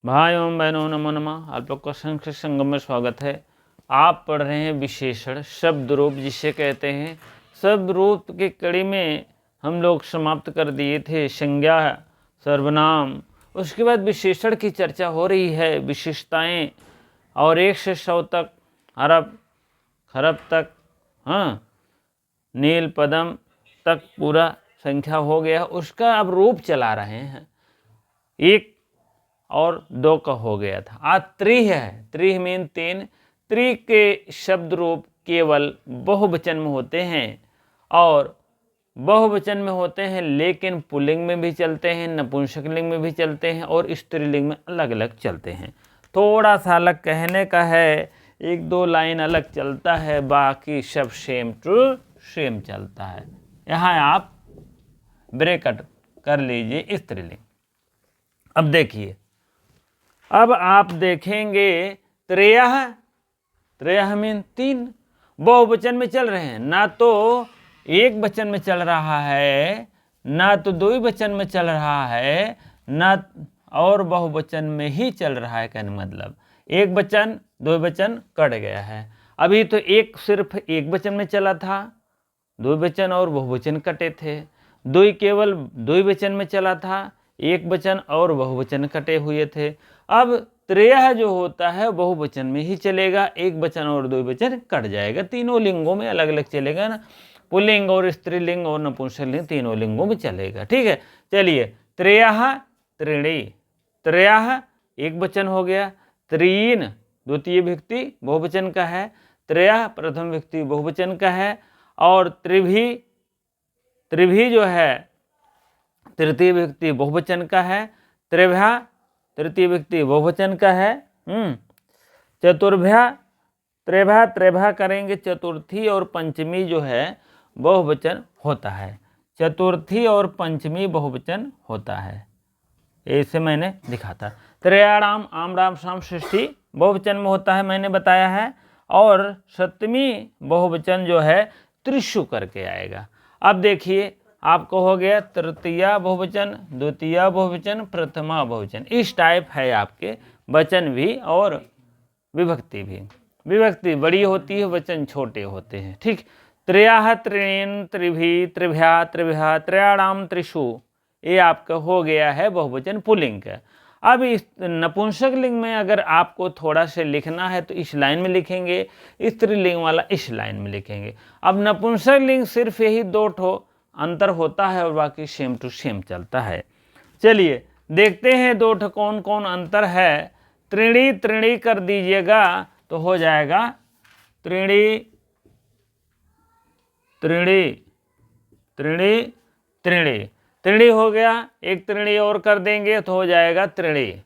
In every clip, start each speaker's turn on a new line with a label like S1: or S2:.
S1: भाइयों बहनों नमो नमः। आप लोग का संस्कृत संगम में स्वागत है। आप पढ़ रहे हैं विशेषण शब्द रूप, जिसे कहते हैं। शब्द रूप की कड़ी में हम लोग समाप्त कर दिए थे संज्ञा सर्वनाम। उसके बाद विशेषण की चर्चा हो रही है, विशेषताएं, और 1 से 100 तक, हरफ खरब तक, हाँ, नील पदम तक पूरा संख्या हो गया। उसका अब रूप चला रहे हैं। 1 और 2 का हो गया था। आज त्रिह है। त्रिह मीन 3। त्रि के शब्द रूप केवल बहुवचन में होते हैं और बहुवचन में होते हैं, लेकिन पुल्लिंग में भी चलते हैं, नपुंसकलिंग में भी चलते हैं और स्त्रीलिंग में अलग अलग चलते हैं। थोड़ा सा अलग कहने का है, 1-2 लाइन अलग चलता है, बाकी सब सेम टू सेम चलता है। यहाँ आप ब्रेकट कर लीजिए स्त्रीलिंग। अब देखिए, अब आप देखेंगे त्रयः। त्रयः मीन 3 बहुवचन में चल रहे हैं। ना तो एक वचन में चल रहा है, ना तो द्विवचन में चल रहा है, ना और बहुवचन में ही चल रहा है। कहने मतलब एक वचन द्विवचन कट गया है। अभी तो सिर्फ एक वचन में चला था, द्विवचन और बहुवचन कटे थे। द्वि केवल द्विवचन में चला था, एक वचन और बहुवचन कटे हुए थे। अब त्रयः जो होता है बहुवचन में ही चलेगा, एक वचन और द्विवचन कट जाएगा। तीनों लिंगों में अलग अलग चलेगा ना, पुल्लिंग और स्त्रीलिंग और नपुंसकलिंग तीनों लिंगों में चलेगा। ठीक है, चलिए। त्रयः त्रीणि। त्रयः एक वचन हो गया, त्रीन द्वितीय विभक्ति बहुवचन का है, त्रयः प्रथम विभक्ति बहुवचन का है, और त्रिभि, त्रिभि जो है तृतीय विभक्ति बहुवचन का है, त्रिभ्या तृतीय विभक्ति बहुवचन का है। चतुर्भ्या, त्रिभ्या त्रिभ्या करेंगे, चतुर्थी और पंचमी जो है बहुवचन होता है। चतुर्थी और पंचमी बहुवचन होता है, ऐसे मैंने दिखा था। त्रयाणाम आम राम शाम षष्ठी बहुवचन में होता है, मैंने बताया है। और सप्तमी बहुवचन जो है त्रिशु करके आएगा। अब देखिए, आपको हो गया तृतीया बहुवचन, द्वितीया बहुवचन, प्रथमा बहुवचन। इस टाइप है आपके वचन भी और विभक्ति भी। विभक्ति बड़ी होती है, वचन छोटे होते हैं। ठीक। त्रयः त्रीण त्रिभि त्रिभ्या त्रिभ्या त्रयाणाम त्रिषु, ये आपका हो गया है बहुवचन पुल्लिंग का। अब इस नपुंसक लिंग में अगर आपको थोड़ा सा लिखना है तो इस लाइन में लिखेंगे, स्त्रीलिंग वाला इस लाइन में लिखेंगे। अब नपुंसक लिंग सिर्फ यही 2 ठो अंतर होता है और बाकी सेम टू सेम चलता है। चलिए देखते हैं 2 ठो कौन कौन अंतर है। त्रीणि त्रीणि कर दीजिएगा तो हो जाएगा त्रीणि त्रीणि त्रीणि त्रीणि। त्रीणि हो गया, एक त्रीणि और कर देंगे तो हो जाएगा त्रीणि।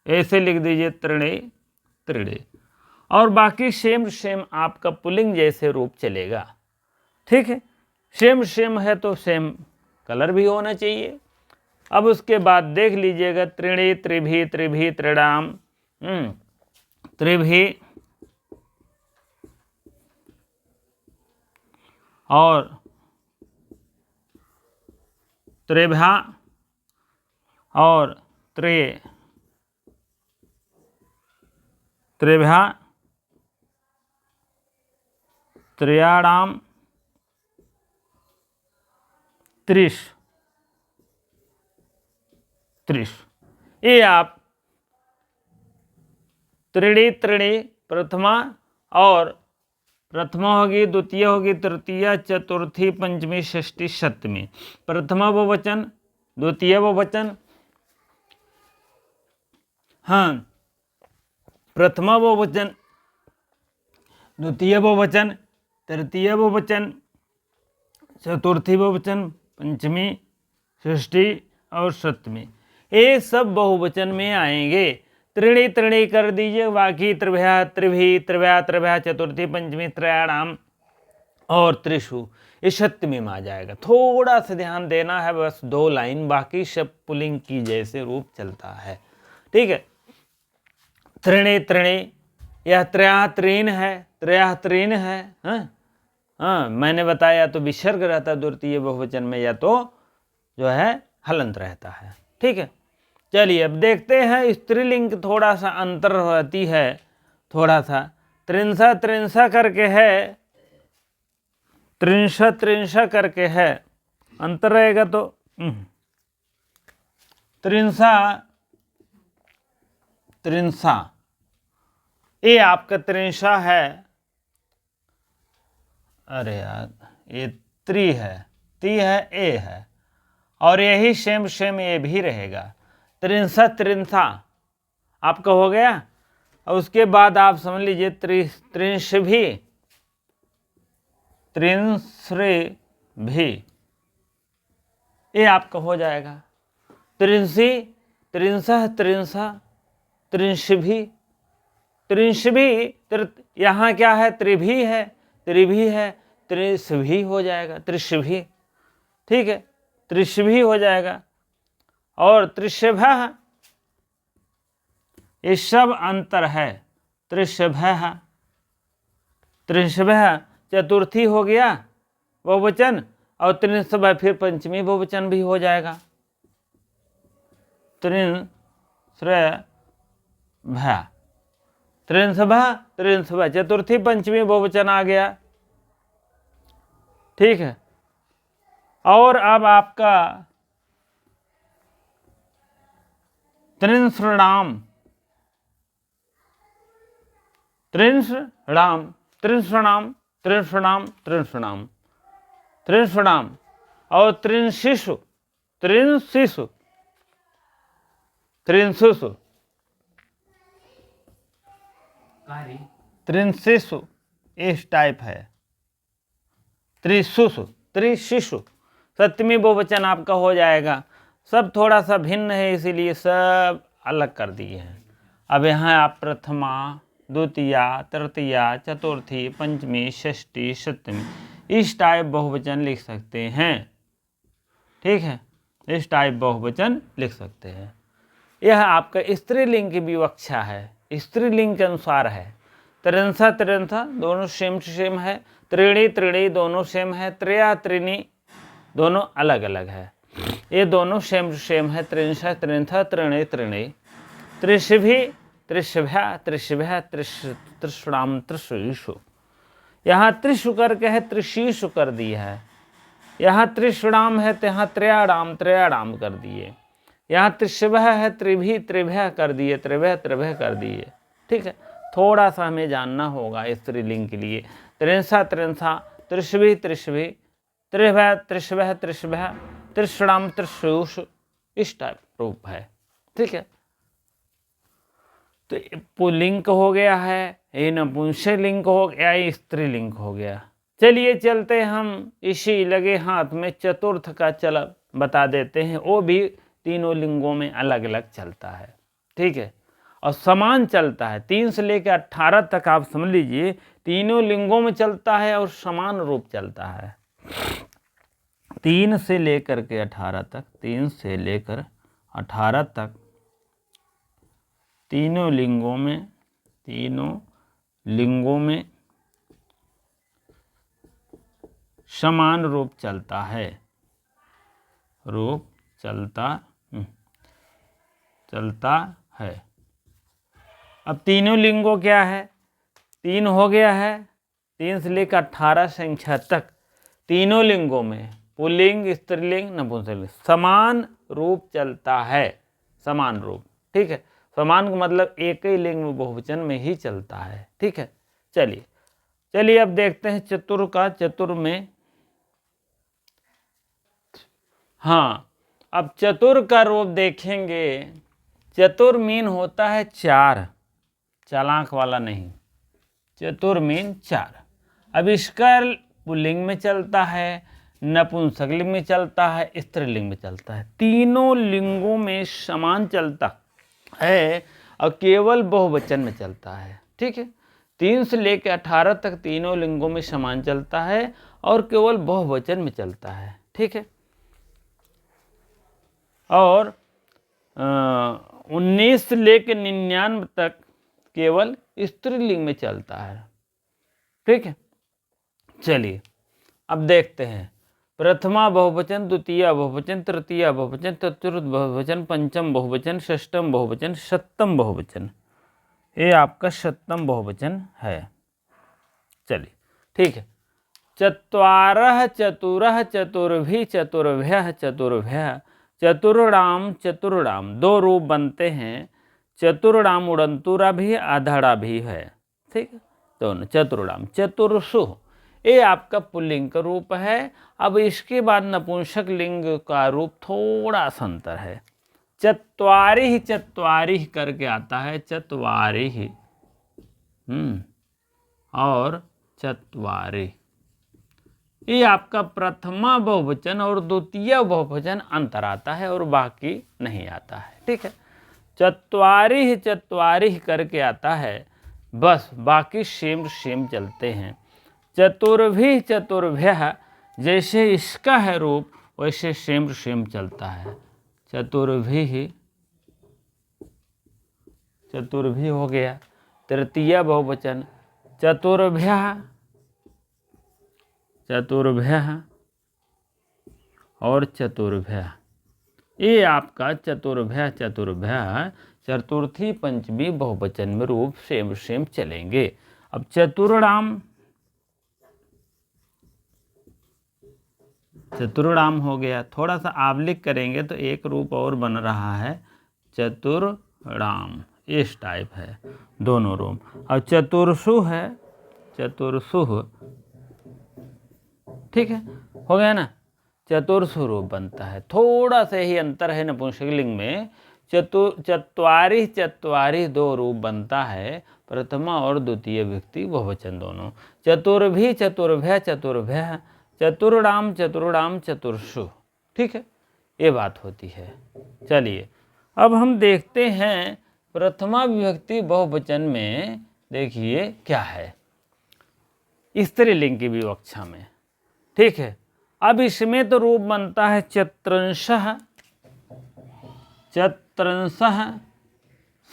S1: ऐसे लिख दीजिए त्रीणि त्रीणि, और बाकी सेम सेम आपका पुल्लिंग जैसे रूप चलेगा। ठीक है, सेम सेम है तो सेम कलर भी होना चाहिए। अब उसके बाद देख लीजिएगा, त्रीणि त्रिभि त्रिभि त्रिणाम, त्रिभि और त्रिभ्या और त्रिभ्या त्रयाणाम त्रिश त्रिश। ये आप त्रीणि त्रीणि प्रथमा, और प्रथमा होगी, द्वितीय होगी, तृतीय, चतुर्थी, पंचमी, षष्ठी, सप्तमी। प्रथमा बहुवचन, द्वितीय बहुवचन, हाँ, प्रथमा बहुवचन, द्वितीय बहुवचन, तृतीय बहुवचन, चतुर्थी बहुवचन, पंचमी, षष्ठी और सप्तमी, ये सब बहुवचन में आएंगे। त्रीणि त्रीणि कर दीजिए, बाकी त्रिभ्या त्रिभि त्रिभ्या त्रिभ्या चतुर्थी पंचमी त्रयाणाम और त्रिशु, ये सप्तमी में आ जाएगा। थोड़ा सा ध्यान देना है, बस 2 लाइन, बाकी सब पुल्लिंग की जैसे रूप चलता है। ठीक है, त्रीणि त्रीणि, यह त्रयः त्रीन है, त्रयः त्रीन है। हाँ, मैंने बताया तो विसर्ग रहता है द्वितीय बहुवचन में, या तो जो है हलंत रहता है। ठीक है, चलिए अब देखते हैं स्त्रीलिंग थोड़ा सा अंतर रहती है, थोड़ा सा त्रिंसा त्रिंसा करके है, त्रिंशा त्रिंशा करके है, अंतर रहेगा तो त्रिंसा त्रिंसा, ये आपका त्रिंशा है, अरे यार ये त्रि है, ती है, ए है, और यही सेम सेम ये भी रहेगा, त्रिंसा त्रिंसा आपका हो गया। और उसके बाद आप समझ लीजिए त्रिंश भी, त्रिंश्री भी, ये आपका हो जाएगा। त्रिंसी, त्रिंसा, त्रिंसा, त्रिंशभी, त्रिंशभी, यहाँ क्या है, त्रिभी है, त्रिभी है, त्रिशभी हो जाएगा, त्रिशभी, ठीक है, त्रिशभी हो जाएगा। और त्रिशभा, ये सब अंतर है, त्रिशभा, त्रिशभा चतुर्थी हो गया बहुवचन, और त्रिशभा फिर पंचमी बहुवचन भी हो जाएगा, त्रिंशभा, त्रिंशभा, त्रिंशभा चतुर्थी पंचमी बहुवचन आ गया, ठीक है। और अब आपका त्रिंशणाम, त्रिंशणाम, त्रिंशणाम, त्रिंशणाम, त्रिंशणाम, त्रिंशणाम, और त्रिंशिषु, त्रिंशिषु, त्रिंशुषु, त्रिंशिषु इस टाइप है, त्रिशुषु, त्रिशिशु सप्तमी बहुवचन आपका हो जाएगा। सब थोड़ा सा भिन्न है, इसीलिए सब अलग कर दिए हैं। अब यहाँ आप प्रथमा, द्वितीया, तृतीया, चतुर्थी, पंचमी, षष्ठी, सप्तमी इस टाइप बहुवचन लिख सकते हैं, ठीक है, इस टाइप बहुवचन लिख सकते हैं। यह आपका स्त्रीलिंग की विवक्षा है, स्त्रीलिंग के अनुसार है। त्रिंसा त्रिंसा दोनों सेम सेम है, त्रिणी त्रिणी दोनों सेम है, त्रया त्रिणी दोनों अलग अलग है, ये दोनों सेम सेम है, त्रिंशा त्रिंथा त्रिणी त्रिणी, त्रिशभी त्रिशभ्या त्रिशभ्या त्रिशणाम त्रिशु, यहाँ त्रिशु करके है, त्रिशीशु कर दिया है, यहाँ त्रिशणाम है तो यहाँ त्रयाणाम त्रयाणाम कर दिए, यहाँ त्रिशभ्या है त्रिभी त्रिभ्या कर दिए, त्रिभ्या त्रिभ्या कर दिए, ठीक है। थोड़ा सा हमें जानना होगा स्त्रीलिंग के लिए, त्रिंसा त्रिंसा, त्रिशभी त्रिशभी, त्रिभ्या त्रिशभ्या त्रिशभ्या, त्रिशणाम त्रिशुषु इस टाइप रूप है, ठीक है। तो पुल्लिंग हो गया है, ये नपुंसकलिंग हो गया, ये स्त्रीलिंग हो गया। चलिए चलते हम इसी लगे हाथ में चतुर्थ का चल बता देते हैं, वो भी तीनों लिंगों में अलग अलग चलता है, ठीक है, और समान चलता है। 3 से लेकर 18 तक आप समझ लीजिए तीनों लिंगों में चलता है और समान रूप चलता है। 3 से लेकर के 18 तक, 3 से लेकर 18 तक तीनों लिंगों में समान रूप चलता है, रूप चलता है। अब तीनों लिंगों क्या है, 3 हो गया है, 3 से लेकर 18 संख्या तक तीनों लिंगों में पुल्लिंग स्त्रीलिंग नपुंसकलिंग समान रूप चलता है, समान रूप, ठीक है। समान का मतलब एक ही लिंग में बहुवचन में ही चलता है, ठीक है। चलिए अब देखते हैं चतुर का, चतुर में, हाँ अब चतुर का रूप देखेंगे। चतुर मीन होता है 4, चालाक वाला नहीं, चतुर मीन 4। अब इसका पुल्लिंग में चलता है, नपुंसकलिंग में चलता है, स्त्रीलिंग में चलता है, तीनों लिंगों में समान चलता है और केवल बहुवचन में चलता है, ठीक है। 3 से लेकर 18 तक तीनों लिंगों में समान चलता है और केवल बहुवचन में चलता है, ठीक है। और 19 से लेकर 99 तक केवल स्त्रीलिंग में चलता है, ठीक है। चलिए अब देखते हैं प्रथमा बहुवचन, द्वितीय बहुवचन, तृतीय बहुवचन, चतुर्थ बहुवचन, पंचम बहुवचन, षष्ठम बहुवचन, सप्तम बहुवचन। ये आपका सप्तम बहुवचन है। चलिए ठीक है। चत्वारः चतुरः चतुर्भि चतुर्भ्यः चतुर्भ्यः चतुर्णाम चतुर्णाम। दो रूप बनते हैं, चतुर्णाम उड़नतुरा भी आधाड़ा भी है, ठीक है, दोनों चतुर्णाम। चतुर्षु ये आपका पुल्लिंग का रूप है। अब इसके बाद नपुंसक लिंग का रूप थोड़ा सा अंतर है। चत्वारिः करके आता है, चत्वारिः और चत्वारि। ये आपका प्रथमा बहुवचन और द्वितीय बहुवचन अंतर आता है और बाकी नहीं आता है, ठीक है। चत्वारिः करके आता है, बस बाकी सेम चलते हैं। चतुर्भि चतुर्भ्यः जैसे इसका है रूप वैसे सेम चलता है। चतुर्भि हो गया। तृतीय बहुवचन चतुर्भ्यः और चतुर्भ्यः। ये आपका चतुर्भ्यः चतुर्थी पंचमी बहुवचन में रूप सेम चलेंगे। अब चतुर्णाम हो गया। थोड़ा सा आवलिक करेंगे तो एक रूप और बन रहा है, चतुर्णाम, इस टाइप है दोनों रूप। अब चतुर्षु है, ठीक है, हो गया ना। चतुर्षु रूप बनता है, थोड़ा सा ही अंतर है नपुंसकलिंग में। चत्वारिः दो रूप बनता है, प्रथमा और द्वितीय व्यक्ति बहुवचन दोनों। चतुर्भि चतुर्भ्यः चतुर्णाम चतुर्षु, ठीक है, ये बात होती है। चलिए अब हम देखते हैं प्रथमा विभक्ति बहुवचन में, देखिए क्या है स्त्रीलिंग की विवक्षा में, ठीक है। अब इसमें तो रूप बनता है चत्रंशः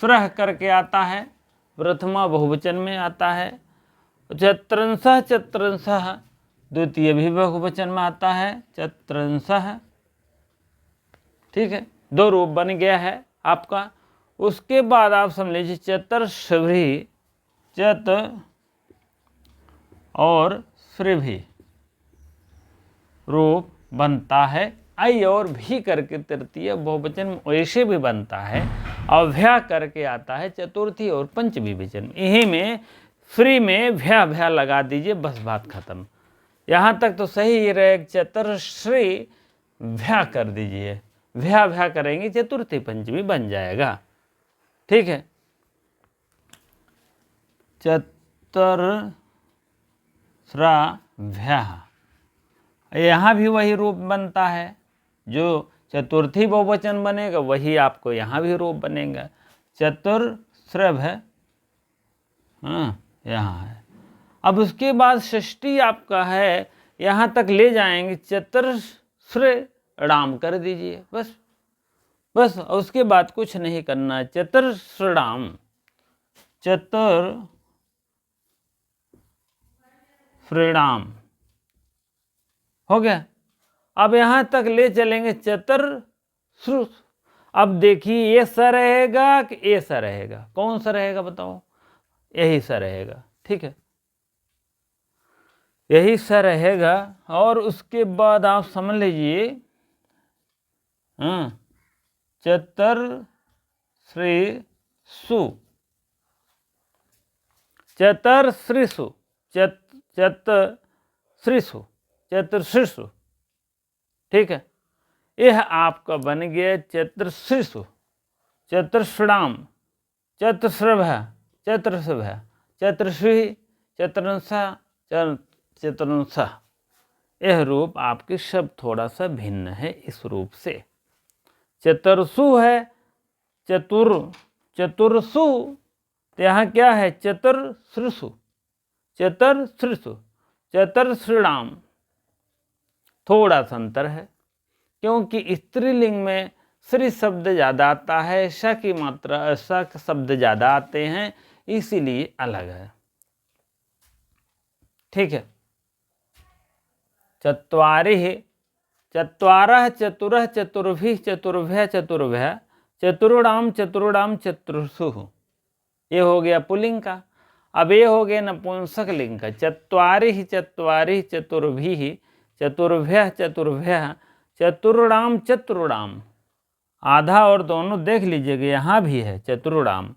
S1: स्रह करके आता है, प्रथमा बहुवचन में आता है। चत्रंशः द्वितीय भी बहुवचन में आता है, चत्रंशः, ठीक है, दो रूप बन गया है आपका। उसके बाद आप समझ लीजिए चतुर्षृभि, चत और श्रीभि रूप बनता है। आई और भी करके तृतीय बहुवचन वैसे भी बनता है। अभ्या करके आता है चतुर्थी और पंचमी वचन। यही में फ्री में भ्या लगा दीजिए, बस बात खत्म। यहाँ तक तो सही रहे। चतुर्श्री भ्या कर दीजिए, भ्या करेंगे चतुर्थी पंचमी बन जाएगा, ठीक है। चतुर्श्रभ्या, यहाँ भी वही रूप बनता है, जो चतुर्थी बहुवचन बनेगा वही आपको यहाँ भी रूप बनेगा। चतुर्श्रभ यहाँ है। अब उसके बाद षष्ठी आपका है, यहाँ तक ले जाएंगे, चतुर्श्रेणाम कर दीजिए, बस उसके बाद कुछ नहीं करना है। चतुर्श्रेणाम, हो गया। अब यहाँ तक ले चलेंगे चतुर्श्रु। अब देखिए ये स रहेगा कि ये स रहेगा, कौन सा रहेगा बताओ? यही स रहेगा, ठीक है, यही स रहेगा। और उसके बाद आप समझ लीजिए चतुर्श्रीषु, ठीक है, यह आपका बन गया चतुर्श्रीषु। चतुर्षणाम, चतुर्श्रभः, चतुर्श्री, चतुर्ंशः। यह रूप आपके शब्द थोड़ा सा भिन्न है इस रूप से। चतुर्षु है, चतुर्षु, तो यहाँ क्या है? चतुर्श्रीषु, चतुर्श्रीणाम, थोड़ा सा अंतर है, क्योंकि स्त्रीलिंग में श्री शब्द ज़्यादा आता है, श की मात्रा श शब्द ज़्यादा आते हैं, इसीलिए अलग है, ठीक है। चत्वारिः चत्वारः चतुरः चतुर्भिः चतुर्भ्यः चतुर्भ्यः चतुर्णाम चतुर्णाम चतुर्षु, ये हो गया पुल्लिंग का। अब ये हो गया नपुंसक लिंग का, चत्वारिः चत्वारिः चतुर्भिः चतुर्भ्यः चतुर्भ्यः चतुर्णाम चतुर्णाम, आधा और दोनों देख लीजिएगा, यहाँ भी है चतुर्णाम।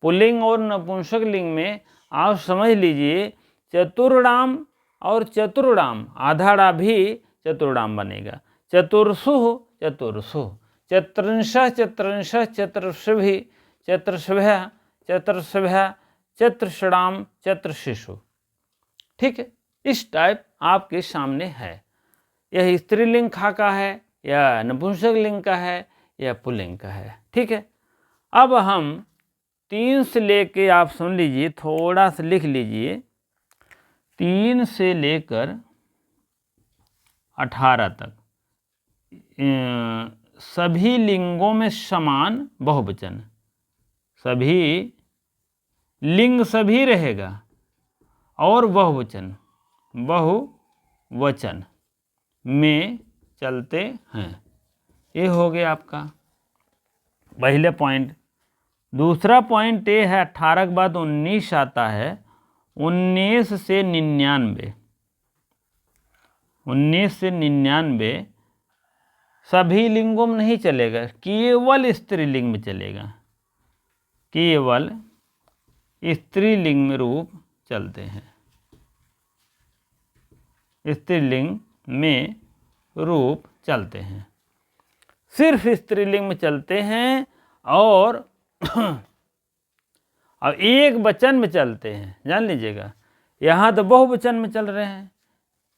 S1: पुल्लिंग और नपुंसक लिंग में आप समझ लीजिए चतुर्णाम और चतुर्णाम, आधाड़ा भी चतुर्णाम बनेगा। चतुर्षु चतुर्षु, चतुर्ंशः चतुर्ंशः चतुर्षुभिः चतुर्षुभ्यः चतुर्षुभ्यः चतुर्षणाम चतुर्षिषु। ठीक है, इस टाइप आपके सामने है। यह स्त्रीलिंग खा का है या नपुंसक लिंग का है या पुल्लिंग का है। ठीक है, अब हम 3 से लेके, आप सुन लीजिए, थोड़ा सा लिख लीजिए, 3 से लेकर 18 तक सभी लिंगों में समान बहुवचन, सभी लिंग सभी रहेगा और बहुवचन बहुवचन में चलते हैं। ये हो गया आपका पहले पॉइंट। दूसरा पॉइंट ये है, 18 के बाद 19 आता है, 19 से 99, 19 से 99 सभी लिंगों में नहीं चलेगा, केवल स्त्रीलिंग में चलेगा, केवल स्त्रीलिंग में रूप चलते हैं, स्त्रीलिंग में रूप चलते हैं, सिर्फ स्त्रीलिंग में चलते हैं। और अब एक वचन में चलते हैं, जान लीजिएगा। यहाँ तो बहुवचन में चल रहे हैं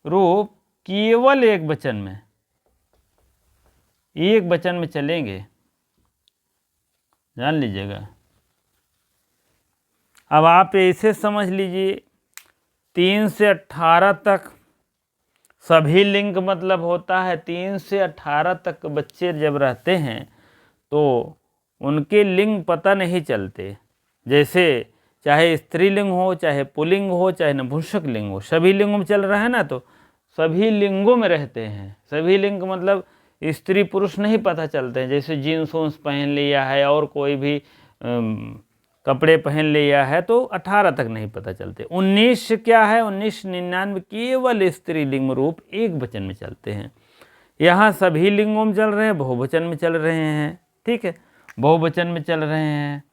S1: रूप, केवल एक वचन में, एक वचन में चलेंगे, जान लीजिएगा। अब आप ऐसे समझ लीजिए, 3 से 18 तक सभी लिंग मतलब होता है, 3 से 18 तक बच्चे जब रहते हैं तो उनके लिंग पता नहीं चलते। जैसे चाहे स्त्रीलिंग हो, चाहे पुल्लिंग हो, चाहे नपुंसक लिंग हो, सभी लिंगों में चल रहा है ना, तो सभी लिंगों में रहते हैं। सभी लिंग मतलब स्त्री पुरुष नहीं पता चलते हैं। जैसे जीन्स वून्स पहन लिया है और कोई भी कपड़े पहन लिया है तो 18 तक नहीं पता चलते। 19 क्या है, 1999 केवल स्त्रीलिंग रूप एक वचन में चलते हैं। यहाँ सभी लिंगों में चल रहे हैं, बहुवचन में चल रहे हैं। ठीक है, बहुवचन में चल रहे हैं।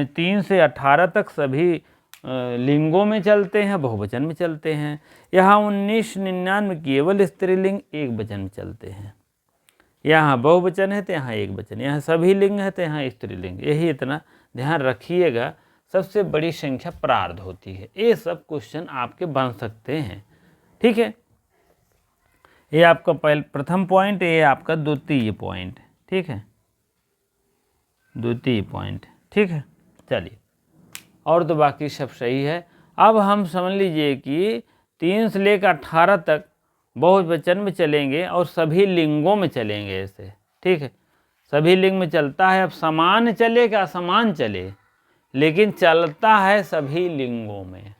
S1: 3 से 18 तक सभी लिंगों में चलते हैं, बहुवचन में चलते हैं। यहाँ 1999 केवल स्त्रीलिंग एक वचन में चलते हैं। यहाँ बहुवचन है तो यहाँ एक वचन, यहाँ सभी लिंग है तो यहाँ स्त्रीलिंग। यही इतना ध्यान रखिएगा। सबसे बड़ी संख्या प्रार्ध होती है। ये सब क्वेश्चन आपके बन सकते हैं। ठीक है, ये आपका प्रथम पॉइंट, ये आपका द्वितीय पॉइंट। ठीक है, द्वितीय पॉइंट। ठीक है, चलिए, और तो बाकी सब सही है। अब हम समझ लीजिए कि 3 से लेकर 18 तक बहुवचन में चलेंगे और सभी लिंगों में चलेंगे ऐसे। ठीक है, सभी लिंग में चलता है। अब समान चले कि असमान चले, लेकिन चलता है सभी लिंगों में।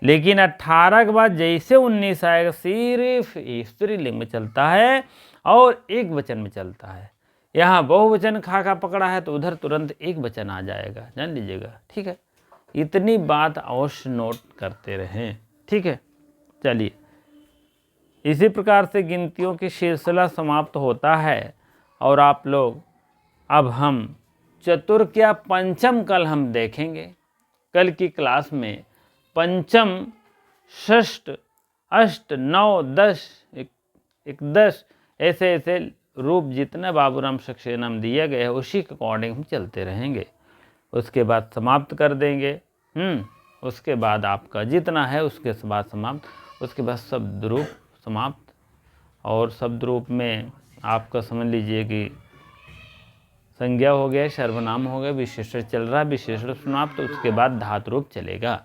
S1: लेकिन 18 के बाद जैसे 19 आएगा सिर्फ स्त्रीलिंग में चलता है और एक वचन में चलता है। यहाँ बहुवचन खा पकड़ा है तो उधर तुरंत एक वचन आ जाएगा, जान लीजिएगा। ठीक है, इतनी बात अवश्य नोट करते रहें। ठीक है, चलिए, इसी प्रकार से गिनतियों की सिलसिला समाप्त होता है। और आप लोग, अब हम चतुर क्या पंचम कल हम देखेंगे। कल की क्लास में पंचम, षष्ठ, अष्ट, 9, 10, 10 ऐसे ऐसे रूप जितने बाबूराम सक्सेना में दिया गया है उसी के अकॉर्डिंग हम चलते रहेंगे। उसके बाद समाप्त कर देंगे। उसके बाद आपका जितना है उसके बाद समाप्त। उसके बाद शब्द रूप समाप्त। और शब्द रूप में आपका समझ लीजिए कि संज्ञा हो गया, सर्वनाम हो गया, विशेषण चल रहा है, विशेषण समाप्त। तो उसके बाद धातु रूप चलेगा।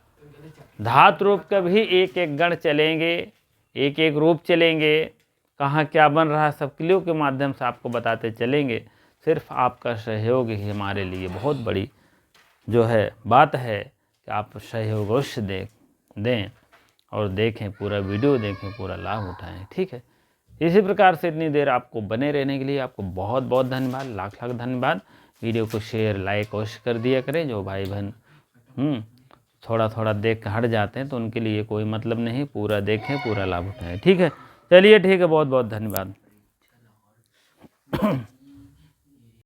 S1: धातु रूप का भी एक एक गण चलेंगे, एक एक रूप चलेंगे। कहाँ क्या बन रहा है सब क्लियों के माध्यम से आपको बताते चलेंगे। सिर्फ आपका सहयोग ही हमारे लिए बहुत बड़ी जो है बात है कि आप सहयोग अवश्य दें और देखें, पूरा वीडियो देखें, पूरा लाभ उठाएं। ठीक है। इसी प्रकार से इतनी देर आपको बने रहने के लिए आपको बहुत बहुत धन्यवाद, लाख लाख धन्यवाद। वीडियो को शेयर लाइक अवश्य कर दिया करें। जो भाई बहन थोड़ा थोड़ा देख कर हट जाते हैं तो उनके लिए कोई मतलब नहीं, पूरा देखें, पूरा लाभ उठाएं। ठीक है, चलिए ठीक है, बहुत बहुत धन्यवाद।